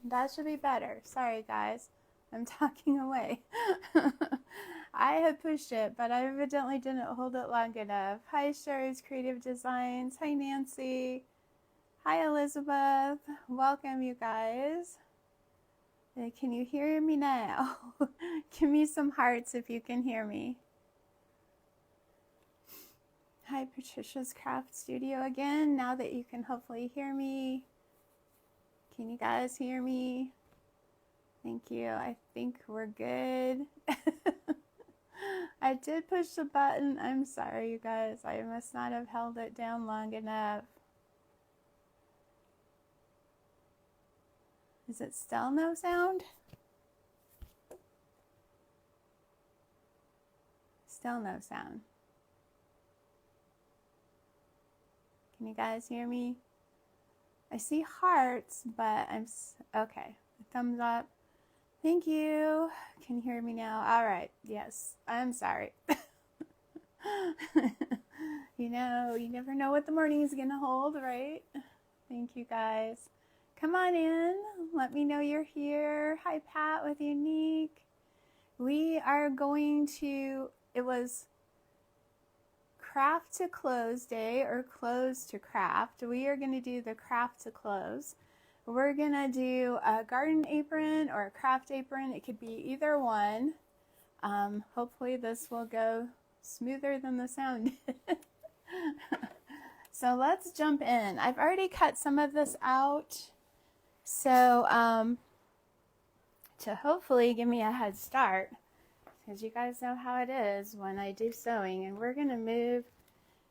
That should be better. Sorry, guys. I'm talking away. I had pushed it, but I evidently didn't hold it long enough. Hi, Sherry's Creative Designs. Hi, Nancy. Hi, Elizabeth. Welcome, you guys. Can you hear me now? Give me some hearts if you can hear me. Hi, Patricia's Craft Studio again. Now that you can hopefully hear me. Can you guys hear me? Thank you. I think we're good. I did push the button. I'm sorry, you guys. I must not have held it down long enough. Is it still no sound? Still no sound. Can you guys hear me? I see hearts, but okay. Thumbs up. Thank you. Can you hear me now? All right. Yes. I'm sorry. You never know what the morning is going to hold, right? Thank you, guys. Come on in. Let me know you're here. Hi, Pat with Unique. We are going to, it was craft to close day or close to craft. We are going to do the craft to close. We're going to do a garden apron or a craft apron. It could be either one. Hopefully this will go smoother than the sound did. So let's jump in. I've already cut some of this out. So to hopefully give me a head start, because you guys know how it is when I do sewing. And we're going to move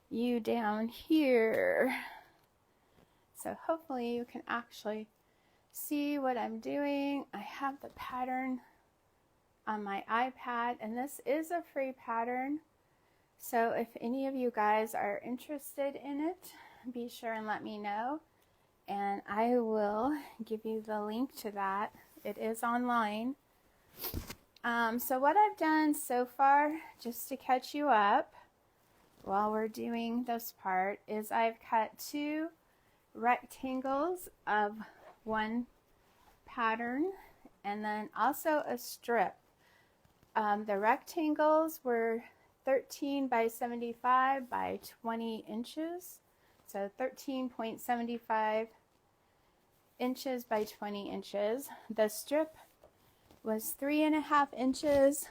you down here. So hopefully you can actually see what I'm doing. I have the pattern on my iPad, and this is a free pattern. So if any of you guys are interested in it, be sure and let me know, and I will give you the link to that. It is online. So what I've done so far, just to catch you up while we're doing this part, is I've cut 2 rectangles of one pattern and then also a strip. The rectangles were 13 by 75 by 20 inches, so 13.75 inches by 20 inches. The strip was 3.5 inches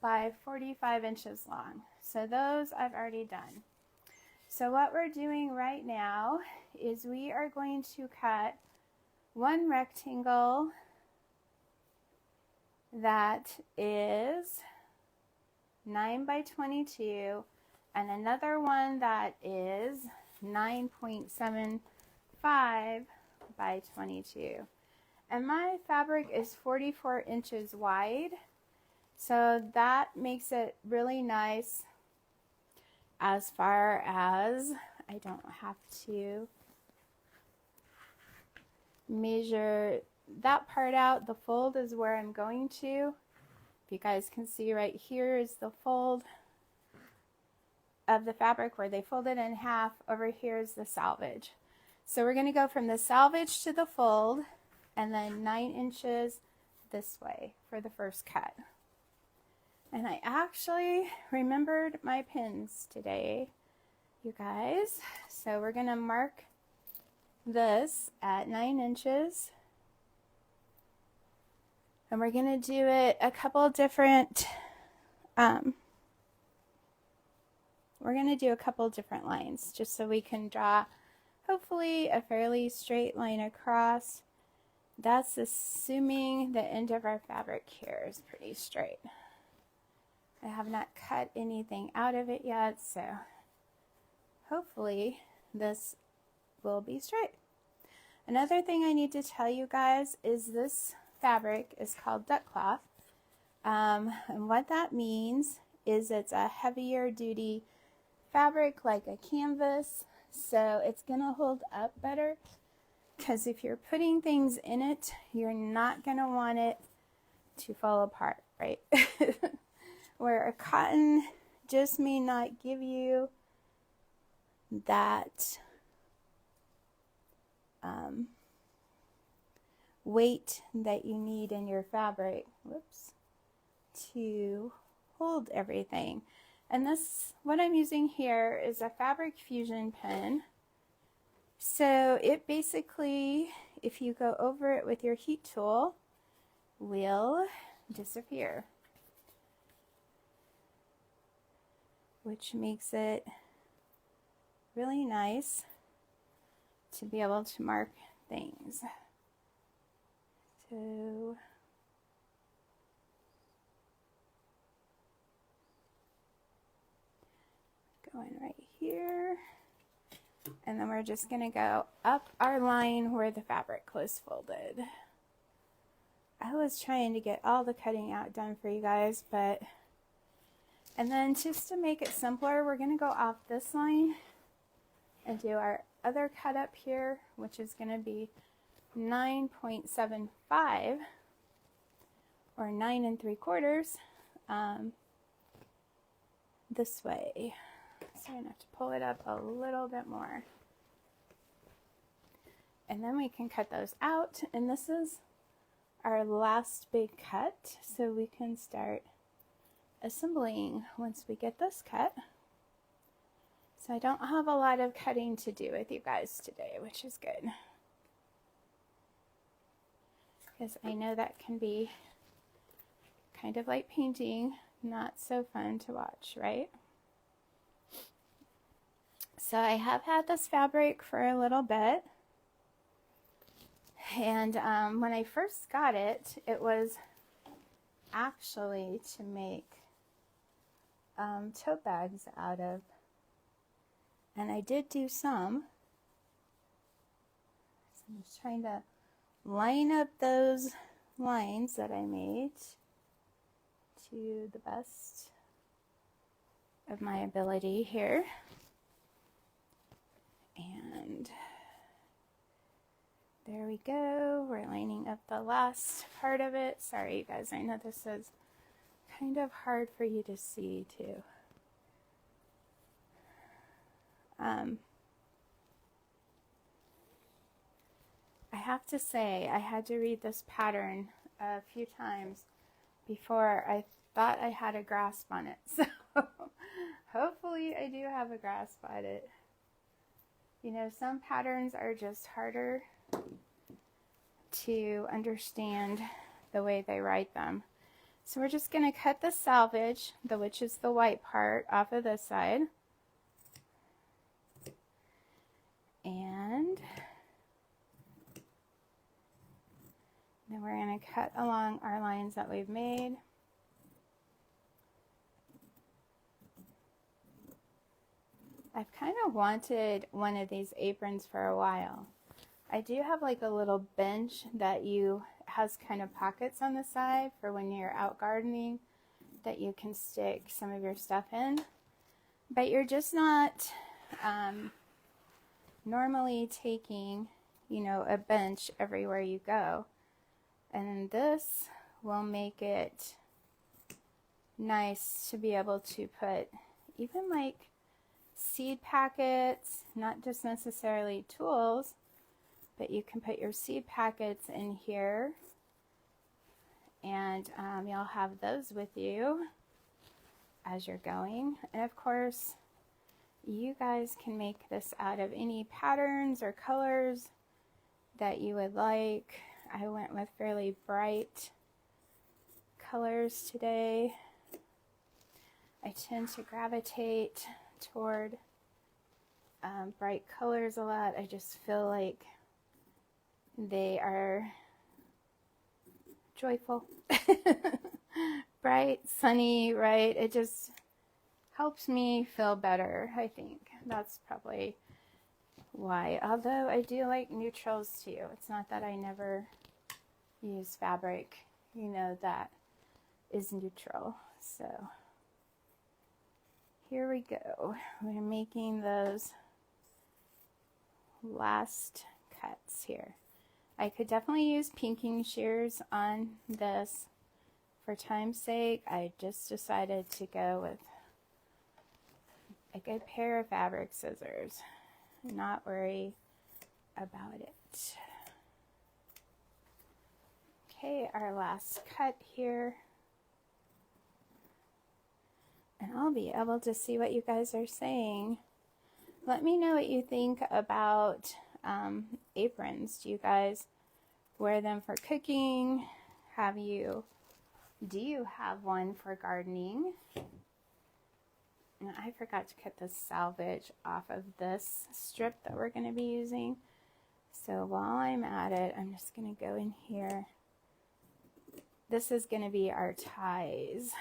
by 45 inches long. So those I've already done. So what we're doing right now is we are going to cut one rectangle that is 9 by 22 and another one that is 9.75 by 22. And my fabric is 44 inches wide, so that makes it really nice as far as I don't have to measure that part out. The fold is where I'm going to. If you guys can see right here is the fold of the fabric where they fold it in half. Over here is the selvage. So we're going to go from the selvage to the fold and then 9 inches this way for the first cut. And I actually remembered my pins today, you guys. So we're going to mark this at 9 inches. And we're going to do it a couple different, we're going to do a couple different lines just so we can draw hopefully a fairly straight line across. That's assuming the end of our fabric here is pretty straight. I have not cut anything out of it yet, so hopefully this will be straight. Another thing I need to tell you guys is this fabric is called duck cloth, and what that means is it's a heavier duty fabric like a canvas, so it's gonna hold up better, because if you're putting things in it, you're not gonna want it to fall apart, right? Where a cotton just may not give you that weight that you need in your fabric, whoops, to hold everything. And this, what I'm using here is a fabric fusion pen. So it basically, if you go over it with your heat tool, will disappear, which makes it really nice to be able to mark things. So going right here, and then we're just going to go up our line where the fabric was folded. I was trying to get all the cutting out done for you guys, but, and then just to make it simpler, we're going to go off this line and do our other cut up here, which is going to be 9.75 or 9 3/4 this way. So I'm going to have to pull it up a little bit more. And then we can cut those out. And this is our last big cut. So we can start assembling once we get this cut. So I don't have a lot of cutting to do with you guys today, which is good. Because I know that can be kind of like painting, not so fun to watch, right? So I have had this fabric for a little bit, and when I first got it, it was actually to make tote bags out of, and I did do some. So I'm just trying to line up those lines that I made to the best of my ability here. And there we go. We're lining up the last part of it. Sorry, you guys. I know this is kind of hard for you to see, too. I have to say, I had to read this pattern a few times before I thought I had a grasp on it. So hopefully I do have a grasp on it. You know, some patterns are just harder to understand the way they write them. So we're just going to cut the selvage, which is the white part, off of this side. And then we're going to cut along our lines that we've made. I've kind of wanted one of these aprons for a while. I do have like a little bench that has kind of pockets on the side for when you're out gardening that you can stick some of your stuff in. But you're just not normally taking, you know, a bench everywhere you go. And this will make it nice to be able to put even like seed packets, not just necessarily tools, but you can put your seed packets in here, and you'll have those with you as you're going. And of course, you guys can make this out of any patterns or colors that you would like. I went with fairly bright colors today. I tend to gravitate toward bright colors a lot. I just feel like they are joyful, bright, sunny, right? It just helps me feel better, I think. That's probably why. Although I do like neutrals too. It's not that I never use fabric, you know, that is neutral. So here we go. We're making those last cuts here. I could definitely use pinking shears on this. For time's sake, I just decided to go with a good pair of fabric scissors and not worry about it. Okay, our last cut here. And I'll be able to see what you guys are saying. Let me know what you think about aprons. Do you guys wear them for cooking? Do you have one for gardening? And I forgot to cut the salvage off of this strip that we're going to be using. So while I'm at it, I'm just going to go in here. This is going to be our ties.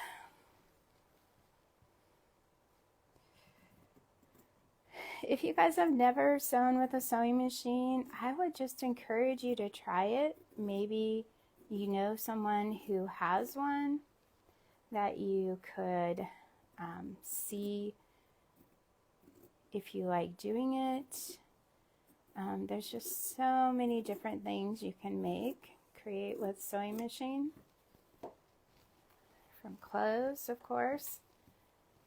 If you guys have never sewn with a sewing machine, I would just encourage you to try it. Maybe you know someone who has one that you could see if you like doing it. There's just so many different things you can create with sewing machine. From clothes, of course,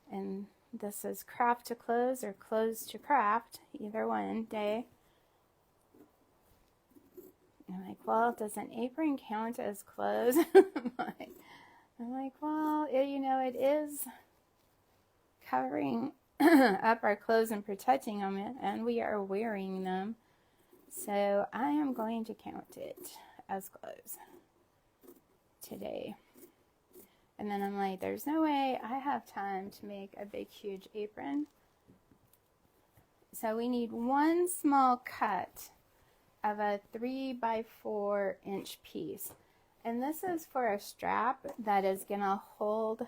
and this is craft to clothes or clothes to craft, either one day. I'm like, well, does an apron count as clothes? I'm like, well, you know, it is covering up our clothes and protecting them, and we are wearing them. So I am going to count it as clothes today. And then I'm like, there's no way I have time to make a big, huge apron. So we need one small cut of a 3x4 inch piece. And this is for a strap that is gonna hold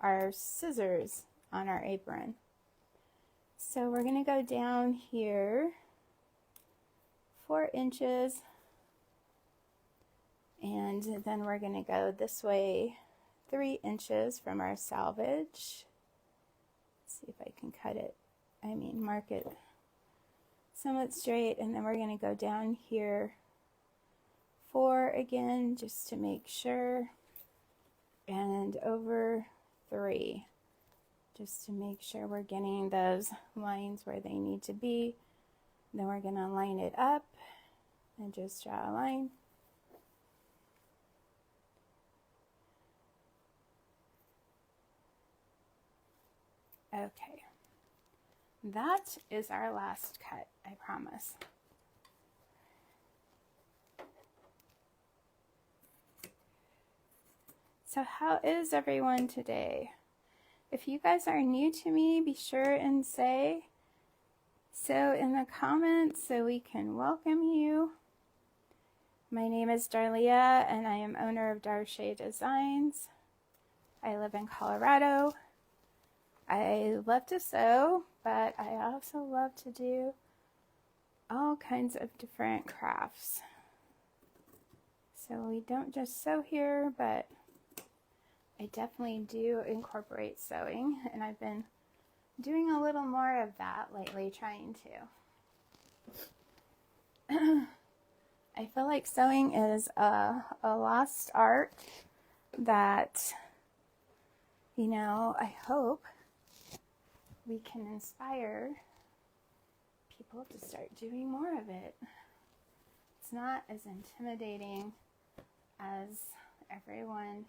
our scissors on our apron. So we're gonna go down here 4 inches. And then we're gonna go this way 3 inches from our salvage. Let's see if I can mark it somewhat straight, and then we're going to go down here 4 again just to make sure, and over 3 just to make sure we're getting those lines where they need to be. Then we're going to line it up and just draw a line. Okay, that is our last cut, I promise. So how is everyone today? If you guys are new to me, be sure and say so in the comments so we can welcome you. My name is Darlia and I am owner of Darshade Designs. I live in Colorado. I love to sew, but I also love to do all kinds of different crafts. So we don't just sew here, but I definitely do incorporate sewing, and I've been doing a little more of that lately, trying to. I feel like sewing is a lost art that, you know, I hope we can inspire people to start doing more of it. It's not as intimidating as everyone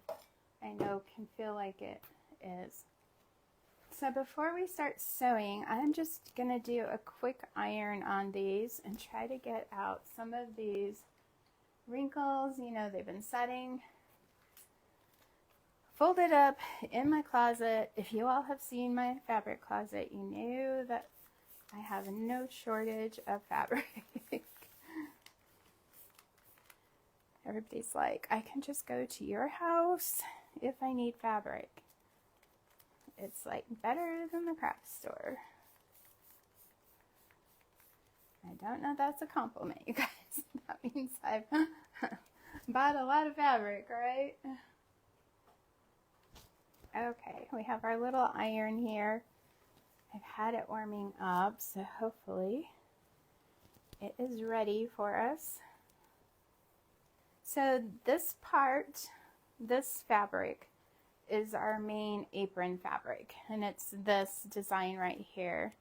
I know can feel like it is. So before we start sewing, I'm just going to do a quick iron on these and try to get out some of these wrinkles. You know, they've been setting. Folded up in my closet. If you all have seen my fabric closet, you knew that I have no shortage of fabric. Everybody's like, I can just go to your house if I need fabric. It's like better than the craft store. I don't know if that's a compliment, you guys. That means I've bought a lot of fabric, right? Okay, we have our little iron here. I've had it warming up, so hopefully it is ready for us. So this part, this fabric, is our main apron fabric, and it's this design right here.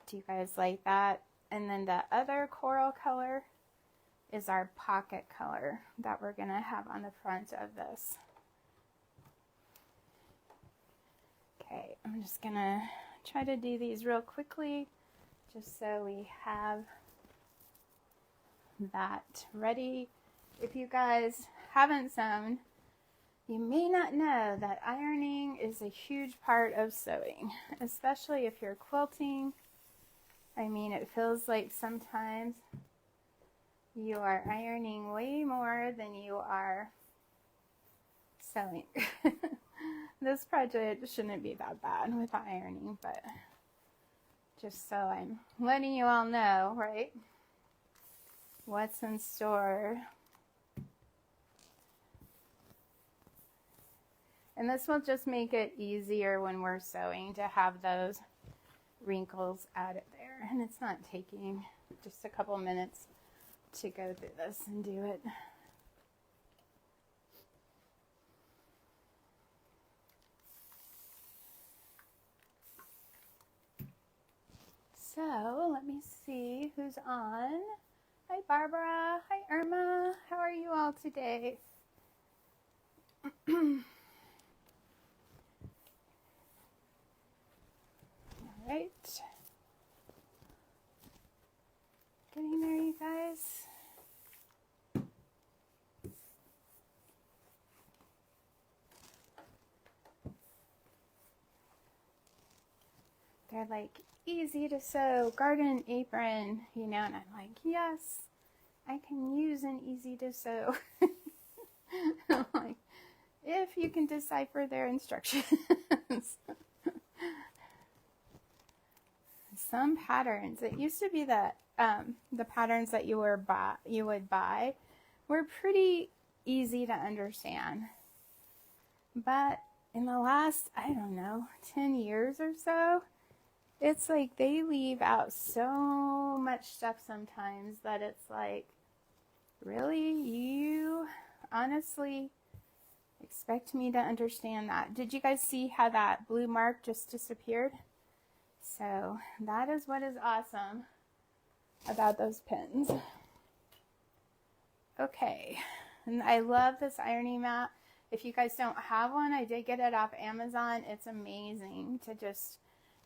Do you guys like that? And then the other coral color is our pocket color that we're going to have on the front of this. Okay, I'm just going to try to do these real quickly just so we have that ready. If you guys haven't sewn, you may not know that ironing is a huge part of sewing, especially if you're quilting. I mean, it feels like sometimes you are ironing way more than you are sewing. This project shouldn't be that bad with the ironing, but just so I'm letting you all know, right, what's in store. And this will just make it easier when we're sewing to have those wrinkles added there. And it's not taking just a couple minutes to go through this and do it. So let me see who's on. Hi Barbara, hi Irma, how are you all today? All right. Getting there, you guys. They're like easy to sew, garden apron, you know, and I'm like, yes, I can use an easy to sew. I'm like, if you can decipher their instructions. Some patterns, it used to be that the patterns that you would buy were pretty easy to understand. But in the last, I don't know, 10 years or so, it's like they leave out so much stuff sometimes that it's like, really? You honestly expect me to understand that? Did you guys see how that blue mark just disappeared? So that is what is awesome about those pins. Okay, and I love this ironing mat. If you guys don't have one, I did get it off Amazon. It's amazing to just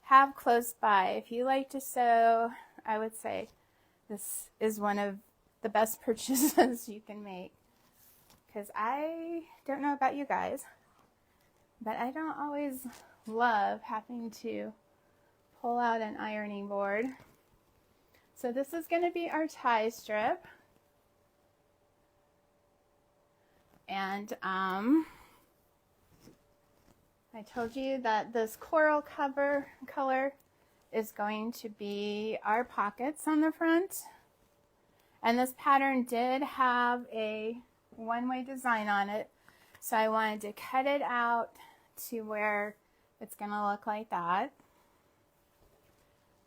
have close by. If you like to sew, I would say this is one of the best purchases you can make. Because I don't know about you guys, but I don't always love having to pull out an ironing board. So this is going to be our tie strip. And I told you that this coral color is going to be our pockets on the front. And this pattern did have a one-way design on it. So I wanted to cut it out to where it's going to look like that.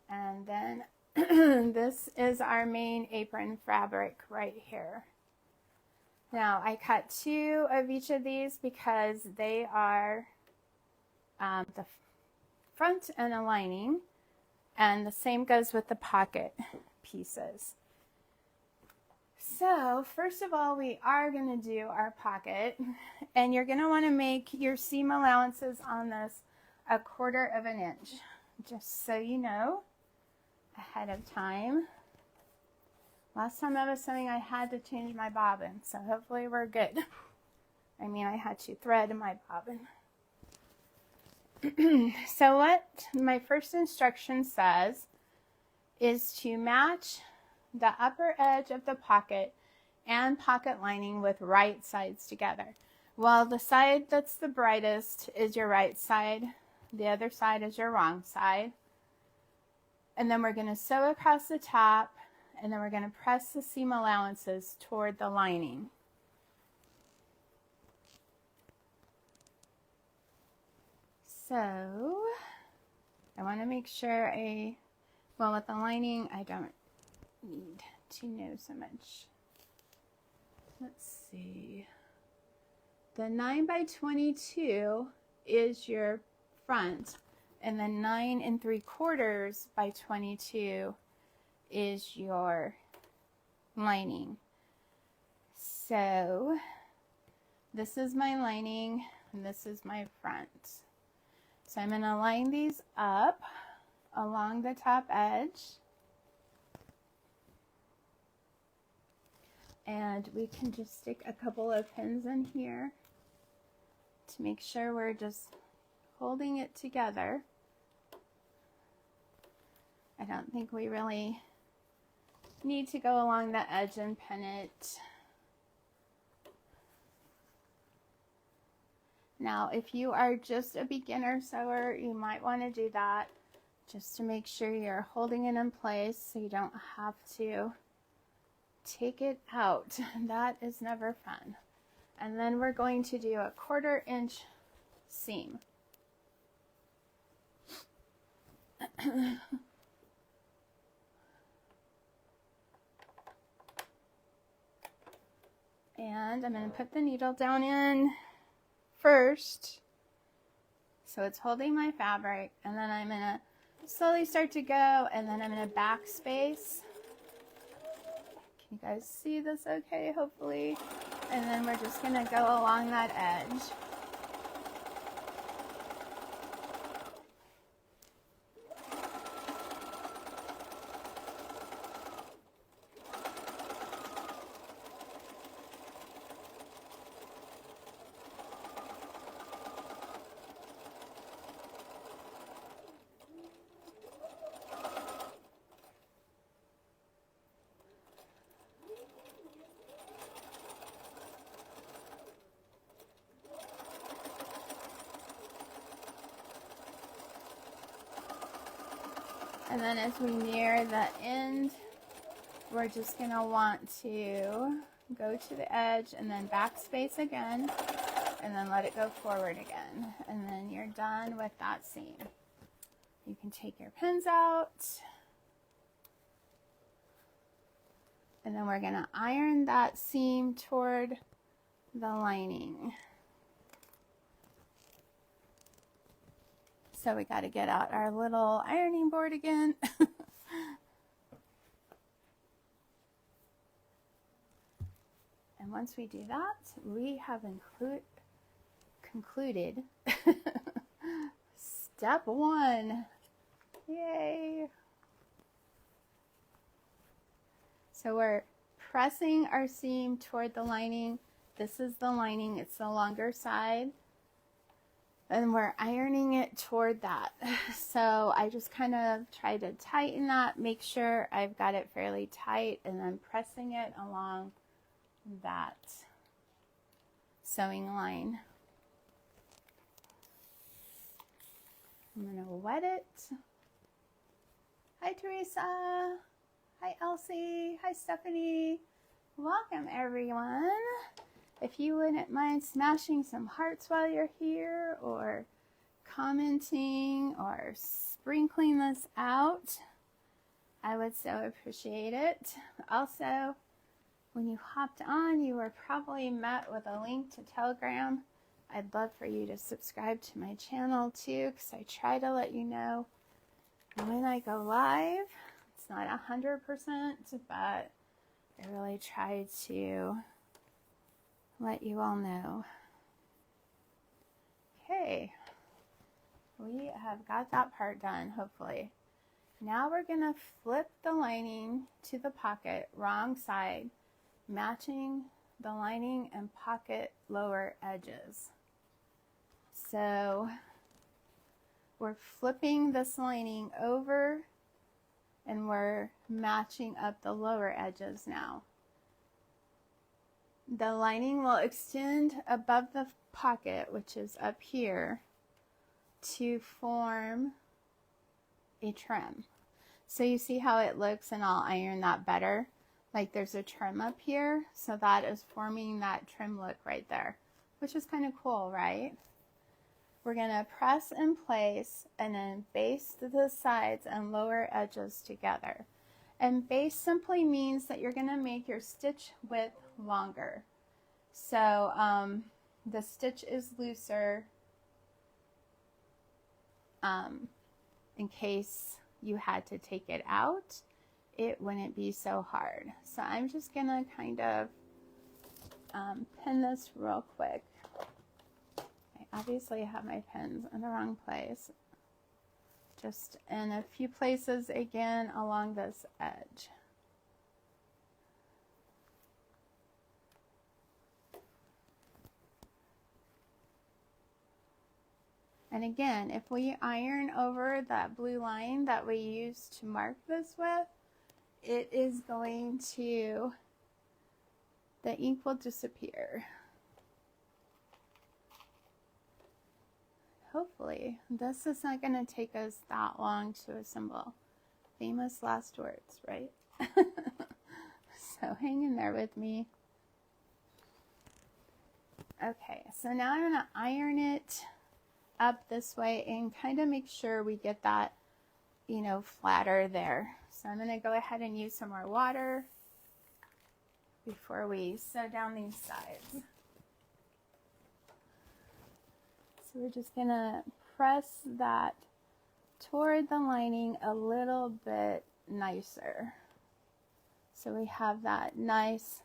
And then this is our main apron fabric right here. Now I cut 2 of each of these because they are the front and a lining, and the same goes with the pocket pieces. So first of all, we are going to do our pocket, and you're going to want to make your seam allowances on this 1/4 inch, just so you know ahead of time. Last time I was sewing, I had to change my bobbin, so hopefully we're good. I mean, I had to thread my bobbin. So what my first instruction says is to match the upper edge of the pocket and pocket lining with right sides together. Well, the side that's the brightest is your right side, the other side is your wrong side. And then we're going to sew across the top, and then we're going to press the seam allowances toward the lining. So I want to make sure well, with the lining, I don't need to know so much. Let's see. The 9 by 22 is your front, and the 9 3/4 by 22 is your lining. So this is my lining and this is my front. So I'm going to line these up along the top edge. And we can just stick a couple of pins in here to make sure we're just holding it together. I don't think we really need to go along the edge and pin it. Now, if you are just a beginner sewer, you might want to do that just to make sure you're holding it in place so you don't have to take it out. That is never fun. And then we're going to do a 1/4 inch seam. And I'm going to put the needle down in first, so it's holding my fabric, and then I'm going to slowly start to go, and then I'm going to backspace. Can you guys see this okay, hopefully? And then we're just going to go along that edge. And then as we near the end, we're just going to want to go to the edge and then backspace again, and then let it go forward again. And then you're done with that seam. You can take your pins out. And then we're going to iron that seam toward the lining. So we got to get out our little ironing board again. And once we do that, we have concluded step 1. Yay! So we're pressing our seam toward the lining. This is the lining, it's the longer side. And we're ironing it toward that. So I just kind of try to tighten that, make sure I've got it fairly tight, and then pressing it along that sewing line. I'm going to wet it. Hi Teresa. Hi Elsie. Hi Stephanie. Welcome everyone. If you wouldn't mind smashing some hearts while you're here, or commenting, or sprinkling this out, I would so appreciate it. Also, when you hopped on, you were probably met with a link to Telegram. I'd love for you to subscribe to my channel too, because I try to let you know when I go live. It's not 100%, but I really try to let you all know. Okay, we have got that part done, hopefully. Now we're going to flip the lining to the pocket, wrong side, matching the lining and pocket lower edges. So we're flipping this lining over and we're matching up the lower edges now. The lining will extend above the pocket, which is up here, to form a trim. So you see how it looks, and I'll iron that better. Like there's a trim up here, so that is forming that trim look right there, which is kind of cool, right? We're going to press in place and then baste the sides and lower edges together. And baste simply means that you're going to make your stitch width longer. So the stitch is looser in case you had to take it out. It wouldn't be so hard. So I'm just going to kind of pin this real quick. I obviously have my pins in the wrong place. Just in a few places again along this edge. And again, if we iron over that blue line that we used to mark this with, it is going to, the ink will disappear. Hopefully, this is not going to take us that long to assemble. Famous last words, right? So hang in there with me. Okay, so now I'm going to iron it up this way and kind of make sure we get that, you know, flatter there. So I'm going to go ahead and use some more water before we sew down these sides. So we're just going to press that toward the lining a little bit nicer. So we have that nice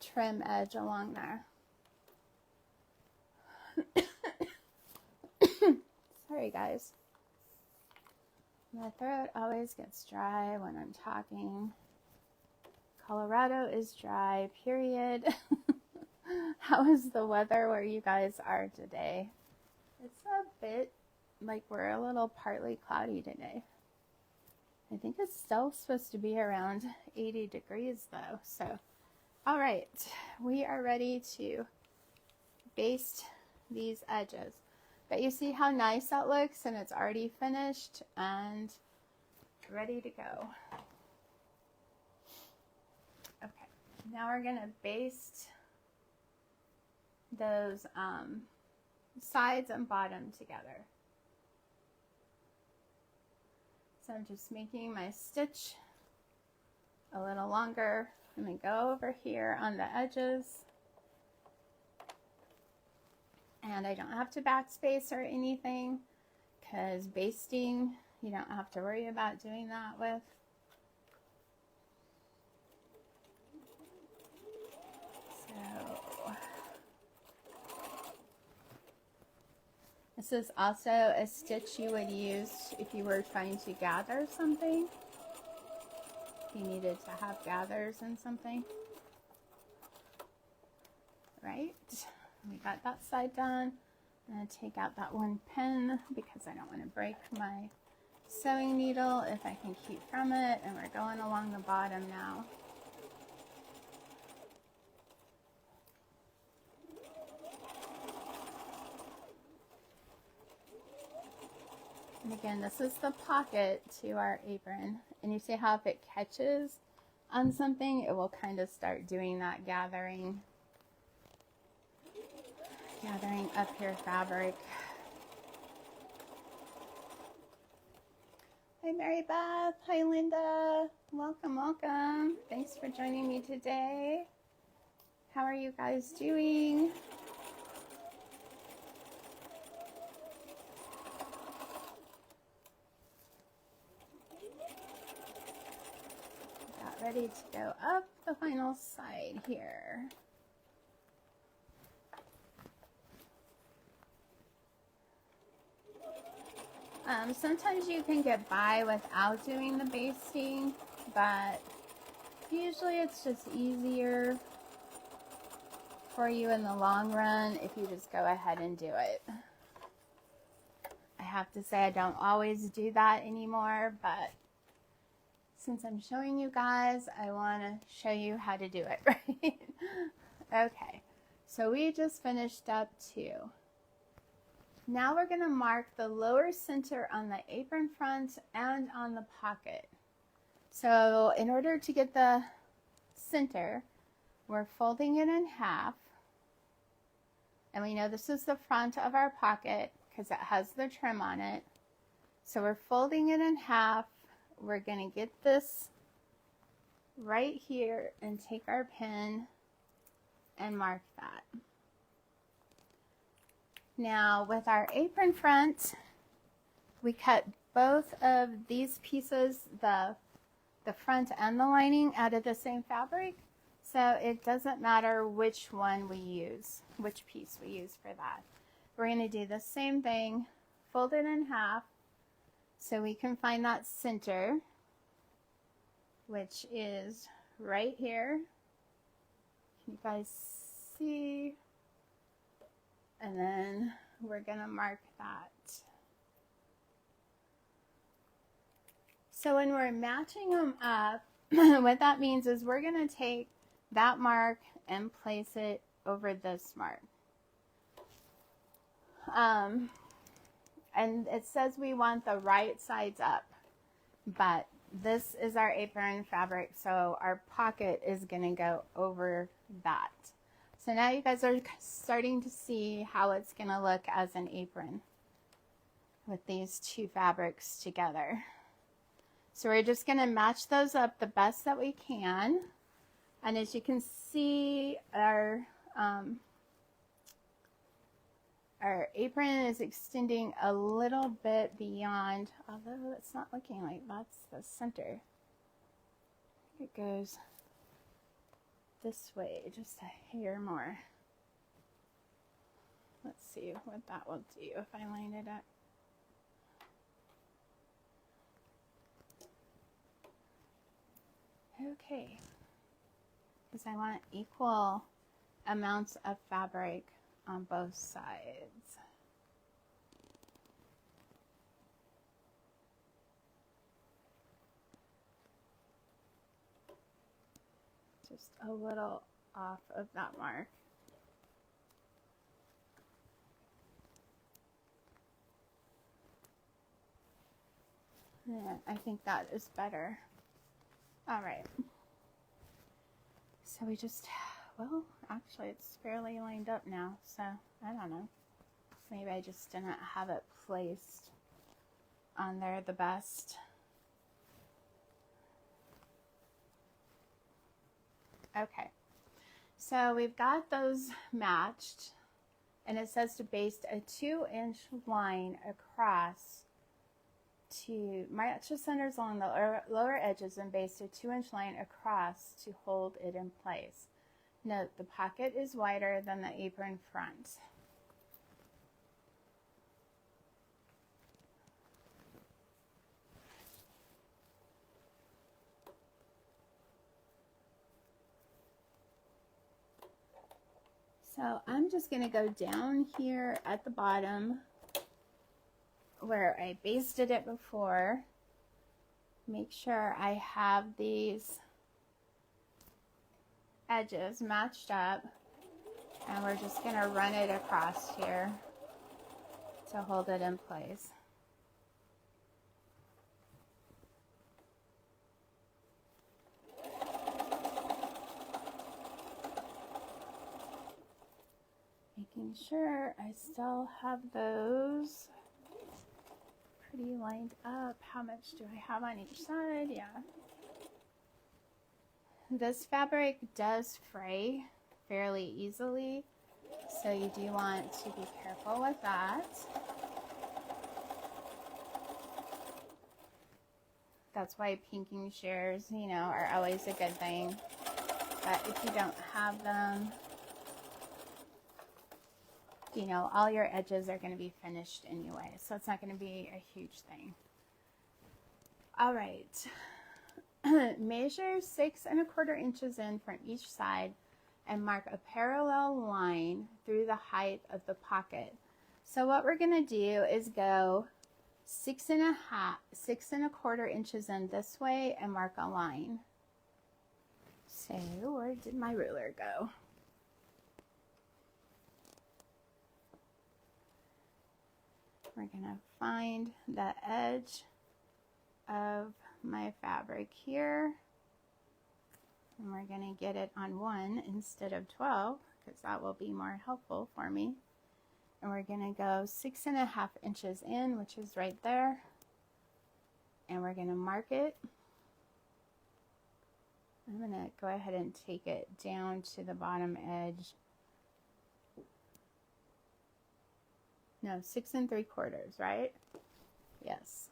trim edge along there. Sorry guys, my throat always gets dry when I'm talking. Colorado is dry, period. How is the weather where you guys are today? It's a bit like we're a little partly cloudy today. I think it's still supposed to be around 80 degrees though. So, all right, we are ready to baste these edges. But you see how nice that looks, and it's already finished and ready to go. Okay, now we're gonna baste those sides and bottom together. So I'm just making my stitch a little longer. I'm gonna go over here on the edges. And I don't have to backspace or anything, because basting, you don't have to worry about doing that with. So this is also a stitch you would use if you were trying to gather something. If you needed to have gathers in something. Right? We got that side done. I'm going to take out that one pin because I don't want to break my sewing needle if I can keep from it. And we're going along the bottom now. And again, this is the pocket to our apron. And you see how if it catches on something, it will kind of start doing that gathering up your fabric. Hi Mary Beth, hi Linda, welcome, welcome. Thanks for joining me today. How are you guys doing? Got ready to go up the final side here. Sometimes you can get by without doing the basting, but usually it's just easier for you in the long run if you just go ahead and do it. I have to say I don't always do that anymore, but since I'm showing you guys, I want to show you how to do it, right? Okay, so we just finished up 2. Now we're going to mark the lower center on the apron front and on the pocket. So in order to get the center, we're folding it in half. And we know this is the front of our pocket because it has the trim on it. So we're folding it in half. We're going to get this right here and take our pin and mark that. Now with our apron front, we cut both of these pieces, the front and the lining, out of the same fabric. So it doesn't matter which one we use, which piece we use for that. We're going to do the same thing, fold it in half so we can find that center, which is right here. Can you guys see? And then we're going to mark that. So when we're matching them up, what that means is we're going to take that mark and place it over this mark. And it says we want the right sides up, but this is our apron fabric, so our pocket is going to go over that. So now you guys are starting to see how it's going to look as an apron with these two fabrics together. So we're just going to match those up the best that we can. And as you can see, our apron is extending a little bit beyond, although it's not looking like that's the center. I think it goes this way, just a hair more. Let's see what that will do if I line it up. Okay, because I want equal amounts of fabric on both sides. Just a little off of that mark. Yeah, I think that is better. All right. So we just, well, actually it's fairly lined up now, so I don't know. Maybe I just didn't have it placed on there the best. Okay, so we've got those matched, and it says to baste a 2-inch line across to match the centers along the lower edges and baste a 2-inch line across to hold it in place. Note the pocket is wider than the apron front. So I'm just going to go down here at the bottom where I basted it before. Make sure I have these edges matched up, and we're just going to run it across here to hold it in place. Making sure I still have those pretty lined up. How much do I have on each side? Yeah. This fabric does fray fairly easily, so you do want to be careful with that. That's why pinking shears, you know, are always a good thing. But if you don't have them, you know, all your edges are going to be finished anyway, so it's not going to be a huge thing. All right, measure 6 1/4 inches in from each side and mark a parallel line through the height of the pocket. So what we're going to do is go 6 1/4 inches in this way and mark a line. So where did my ruler go? We're going to find the edge of my fabric here, and we're going to get it on 1 instead of 12 because that will be more helpful for me. And we're going to go 6 1/2 inches in, which is right there, and we're going to mark it. I'm going to go ahead and take it down to the bottom edge. No, 6 3/4, right? Yes,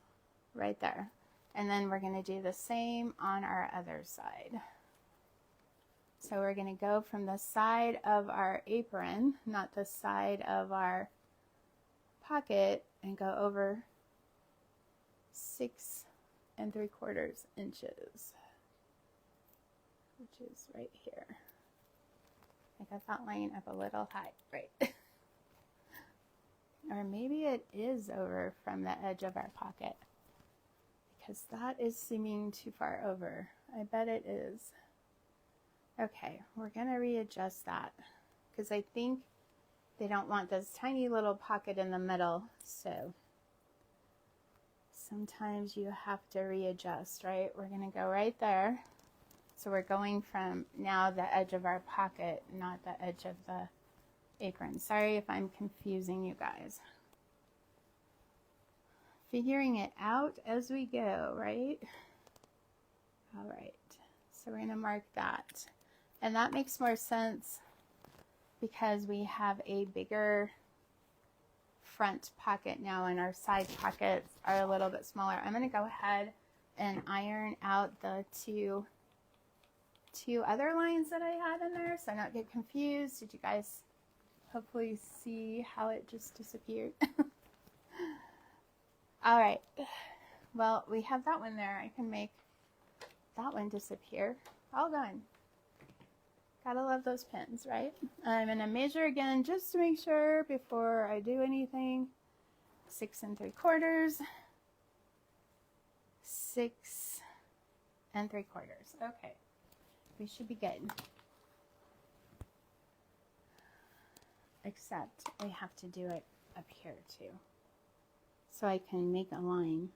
right there. And then we're going to do the same on our other side. So we're going to go from the side of our apron, not the side of our pocket, and go over 6 3/4 inches, which is right here. I got that line up a little high, right? Or maybe it is over from the edge of our pocket, because that is seeming too far over. I bet it is. Okay, we're gonna readjust that because I think they don't want this tiny little pocket in the middle, so sometimes you have to readjust, right? We're gonna go right there. So we're going from now the edge of our pocket, not the edge of the apron. Sorry if I'm confusing you guys. Figuring it out as we go, right? All right, so we're gonna mark that. And that makes more sense because we have a bigger front pocket now and our side pockets are a little bit smaller. I'm going to go ahead and iron out the two other lines that I had in there so I don't get confused. Did you guys hopefully see how it just disappeared? All right. Well, we have that one there. I can make that one disappear. All done. Gotta love those pins, right? I'm gonna measure again just to make sure before I do anything. 6 3/4, 6 3/4. Okay, we should be good. Except I have to do it up here too, so I can make a line.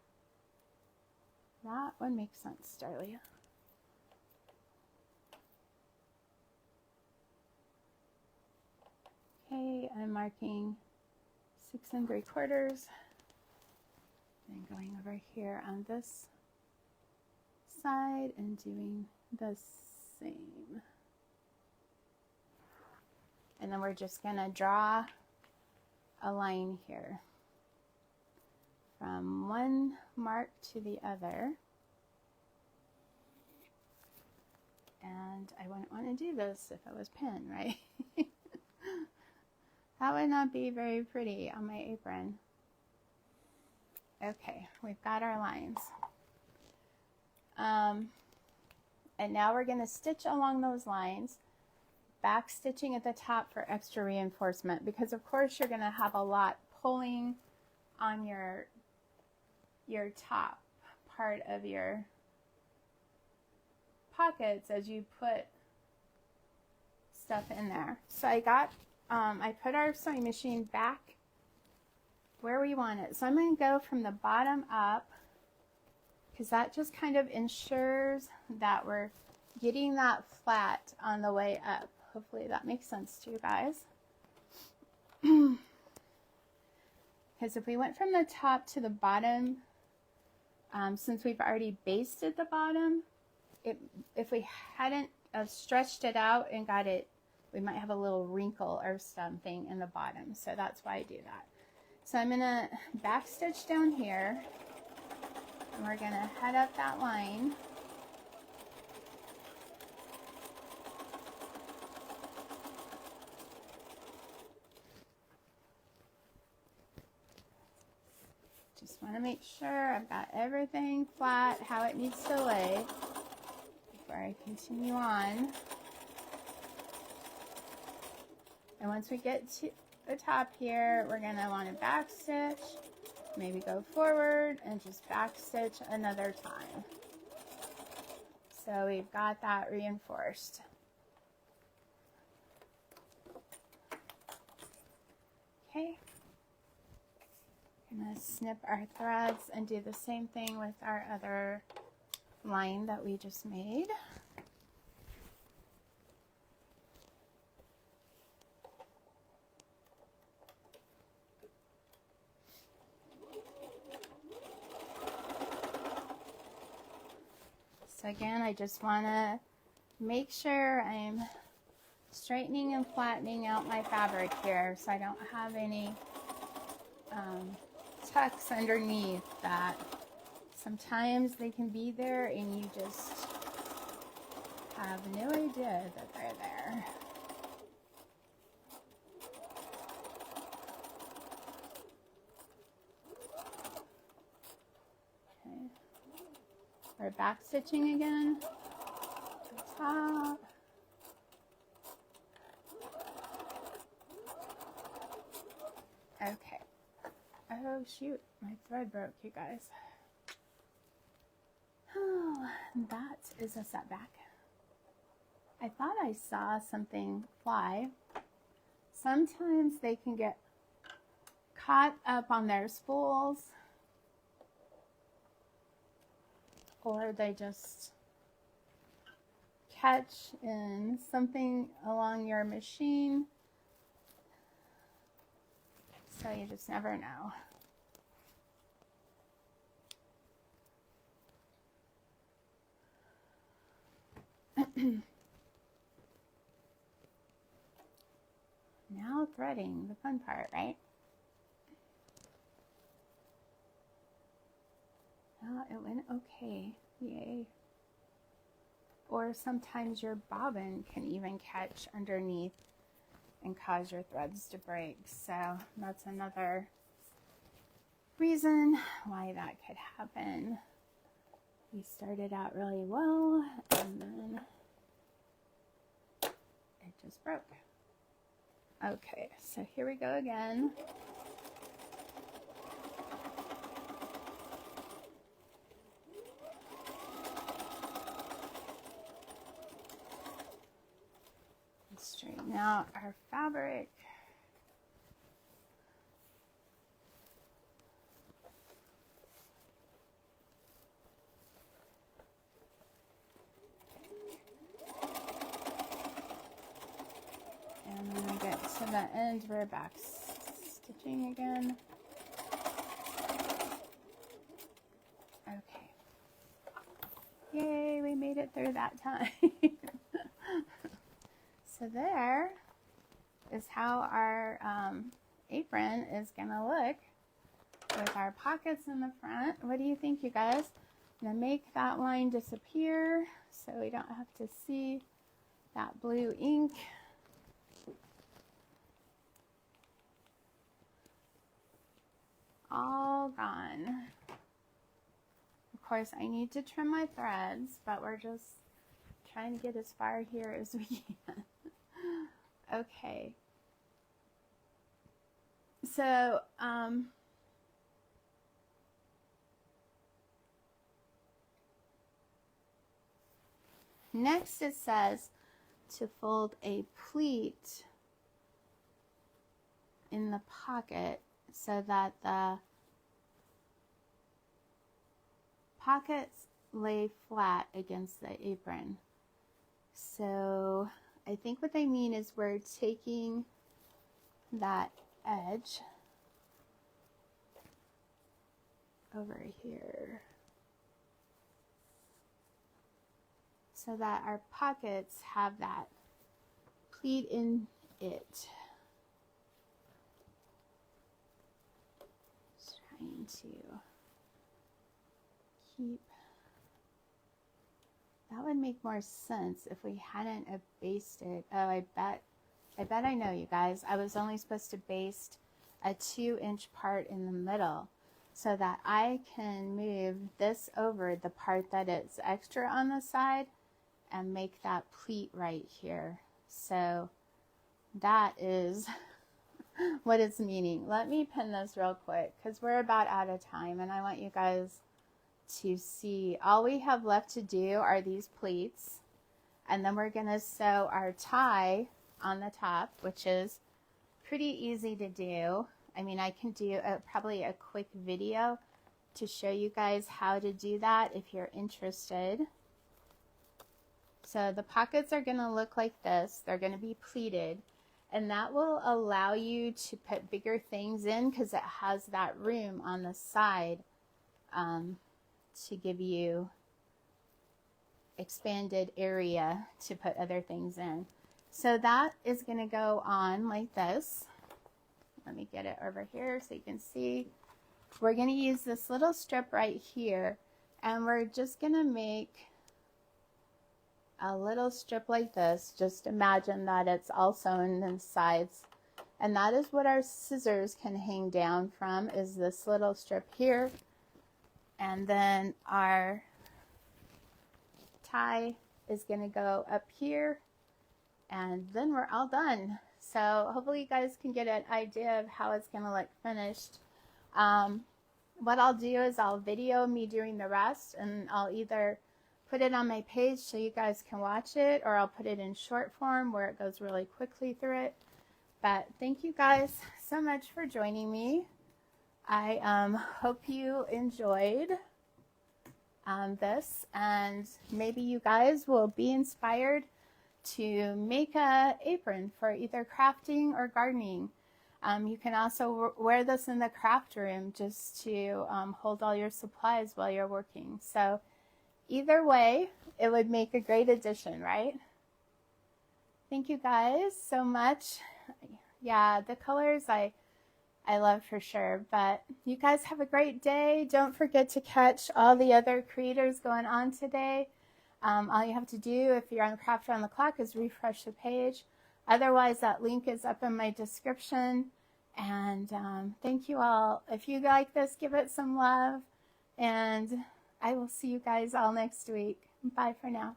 That one makes sense, Darlia. Okay, I'm marking 6 3/4 and going over here on this side and doing the same. And then we're just going to draw a line here from one mark to the other. And I wouldn't want to do this if it was pin, right? That would not be very pretty on my apron. Okay, we've got our lines. And now we're going to stitch along those lines, back stitching at the top for extra reinforcement, because of course you're going to have a lot pulling on your top part of your pockets as you put stuff in there. So I put our sewing machine back where we want it. So I'm going to go from the bottom up, because that just kind of ensures that we're getting that flat on the way up. Hopefully that makes sense to you guys. Because if we went from the top to the bottom, since we've already basted the bottom, if we hadn't stretched it out and got it, we might have a little wrinkle or something in the bottom. So that's why I do that. So I'm going to back stitch down here, and we're going to head up that line. Just want to make sure I've got everything flat how it needs to lay before I continue on. And once we get to the top here, we're going to want to back stitch, maybe go forward and just back stitch another time. So we've got that reinforced. Okay. I'm going to snip our threads and do the same thing with our other line that we just made. So again, I just want to make sure I'm straightening and flattening out my fabric here so I don't have any tucks underneath that. Sometimes they can be there and you just have no idea that they're there. Okay. We're back stitching again. Top. Okay. Oh shoot, my thread broke, you guys. Oh, that is a setback. I thought I saw something fly. Sometimes they can get caught up on their spools, or they just catch in something along your machine. So you just never know. Now threading, the fun part, right? Oh, it went okay. Yay. Or sometimes your bobbin can even catch underneath and cause your threads to break. So that's another reason why that could happen. We started out really well and then it just broke. Okay, so here we go again. Straighten out our fabric. And when we get to the end, we're back stitching again. Okay. Yay, we made it through that time. So there is how our apron is gonna look with our pockets in the front. What do you think, you guys? I'm gonna make that line disappear so we don't have to see that blue ink. All gone. Of course, I need to trim my threads, but we're just trying to get as far here as we can. Okay. So, next it says to fold a pleat in the pocket so that the pockets lay flat against the apron. So I think what they mean is we're taking that edge over here so that our pockets have that pleat in it. Just trying to keep. That would make more sense if we hadn't basted. Oh, I bet I know, you guys. I was only supposed to baste a 2-inch part in the middle so that I can move this over the part that is extra on the side and make that pleat right here. So that is what it's meaning. Let me pin this real quick because we're about out of time and I want you guys to see. All we have left to do are these pleats, and then we're going to sew our tie on the top, which is pretty easy to do. I mean, I can do probably a quick video to show you guys how to do that if you're interested. So the pockets are going to look like this. They're going to be pleated, and that will allow you to put bigger things in because it has that room on the side to give you expanded area to put other things in. So that is going to go on like this. Let me get it over here so you can see. We're going to use this little strip right here, and we're just going to make a little strip like this. Just imagine that it's all sewn in the sides. And that is what our scissors can hang down from, is this little strip here. And then our tie is going to go up here. And then we're all done. So hopefully you guys can get an idea of how it's going to look finished. What I'll do is I'll video me doing the rest, and I'll either put it on my page so you guys can watch it, or I'll put it in short form where it goes really quickly through it. But thank you guys so much for joining me. I hope you enjoyed this, and maybe you guys will be inspired to make a apron for either crafting or gardening. You can also wear this in the craft room just to hold all your supplies while you're working. So either way, it would make a great addition, right? Thank you guys so much. Yeah, the colors I love for sure. But you guys have a great day. Don't forget to catch all the other creators going on today. All you have to do if you're on Craft Around the Clock is refresh the page. Otherwise, that link is up in my description. And thank you all. If you like this, give it some love. And I will see you guys all next week. Bye for now.